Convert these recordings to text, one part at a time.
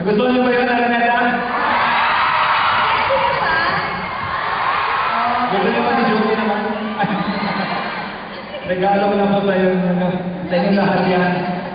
Nagustuhan niyo ba yun, Araneta? Gusto niyo ba si Joey naman? Regalo ko na po sa inyong lahat yan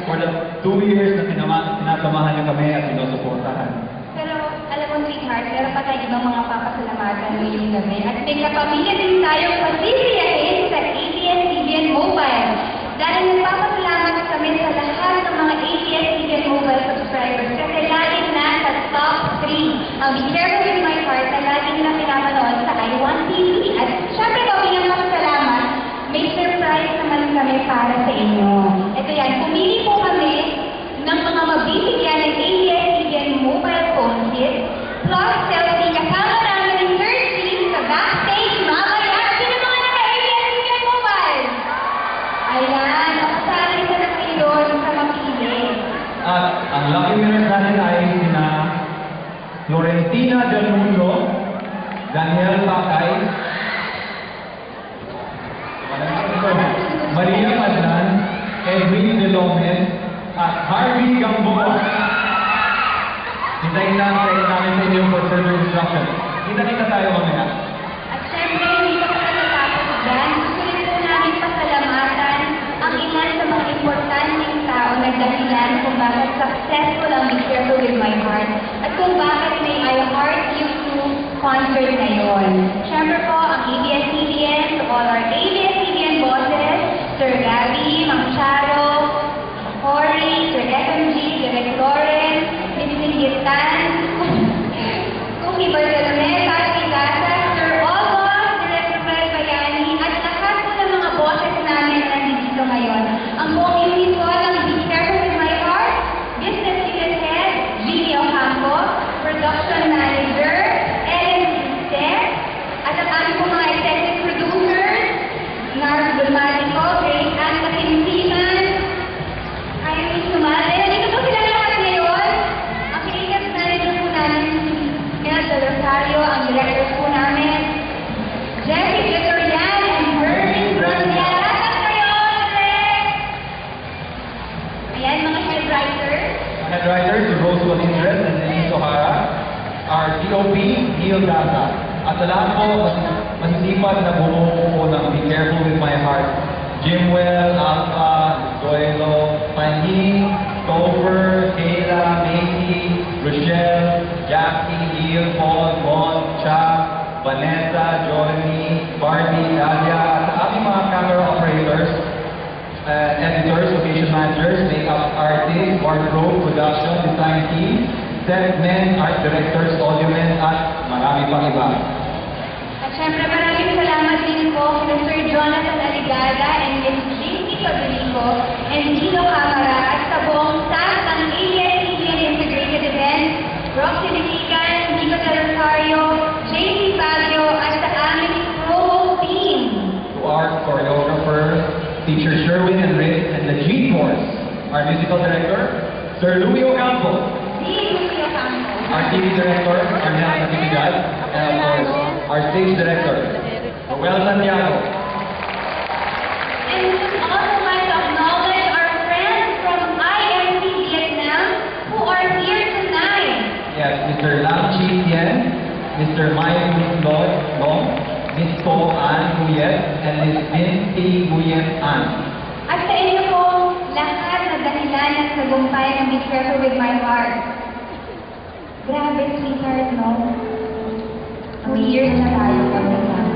for the 2 years na sinasamahan niyo kami at sinusuportahan. Pero alam mo, sweetheart, meron pa tayo ibang mga papasalamatan ngayong gabi. At may kapamilya din tayong pasisiyahin sa ABS-CBN Mobile. Dahil nagpapasalamat kami sa lahat ng mga ABS-CBN Mobile subscribers kasi laging nasa top 3 ang Be Careful With My Heart na laging na pinapanood sa I1 TV. At syempre po, bilang pasalamat, may surprise naman kami para sa inyo. Ito yan, pumili po kami ng mga mabibigyan ng ABS-CBN Mobile phone kit plus selfie kasama namin ng third team sa backstage mamaya. Sino mga naka-ABS-CBN Mobile? Ayan, nakasali sa na kayo doon sa mapili. At ang lucky winners natin ay sina Florentina Del Mundo, Daniel Pacay, Maria Madlan, Edwin De Lomen, at Harvey Gamboa. Hintayin namin sa inyo for further instruction. Kita-kita tayo mamaya. At syempre, hindi pa pagkatapos dyan, gusto rin po namin pasalamatan ang ilan sa mga importanteng tao na dahilan kung bakit successful ang Be Careful With My Heart at kung bakit may I Heart You Too concert ngayon. Syempre po, ang ABS-CBN, to all our ABS-CBN bosses, Sir Gabby, Ma'am Charo, Cory, Sir FMG, Direk Lawrence, Miss Mingitan, Cookie Bartolome, Pati Gasa, Sir August, Direk Rafael Bayani, at lahat po ng mga bosses namin na nandito ngayon. Ang buong unit po ng Be Careful With My Heart, Business Unit Head, Jimmy Ocampo, Production Manager, Ellen Vizquez, at ang aming po mga executive producers, Nars Bulmatico, Grace Ann Katinsiman, Irene Sumale. Nandito po sila lahat ngayon. Ang creative manager po namin, Mel Del Rosario, ang directors po namin, Jeffrey Vitorian and Mervin Bronzia. Lahat kayo, Direk! Ayan, mga head writers. Head writers, si Rose Walindres and Denise O'Hara, our DOP, Neil Daza. At sa lahat po, masisipag na bumuo ng Be Careful With My Heart. Jimwell, Alpha, Zoilo, Panhin, Topher, Kayla, Macy, Rochelle, Jackie, Neil, Paul, Mon, Cha, Vanessa, Johnny, Barbie, Dalia, at sa ating mga camera operators, editors, location managers, makeup artists, wardrobe, production, design team, set men, art directors, audio men, at marami pang iba. At syempre maraming salamat din po kay Sir Jonathan Aligada and Ms. Jinky Padrico and Gino Camara at sa buong staff ng ABS-CBN Integrated Events, Roxy Litigan, Nico Del Rosario, JC Baguio at sa aming promo team. To our choreographers, teacher Sherwin and Rick, and the G-Force, our musical director, Sir Louie Ocampo, our TV director, Arnel Natividad, and of course, our stage director, Noel Santiago. And we would also like to acknowledge our friends from IMC Vietnam who are here tonight. Yes, Mr. Lam Chi Tien, Mr. Mai Long, Miss To An Nguyet, and Miss Min T. Nguyet An. At sa inyo po, lahat na dahilan ng tagumpay ng Be Careful With My Heart. Grabe, sweetheart, no? 2 years na tayo pagkakasama.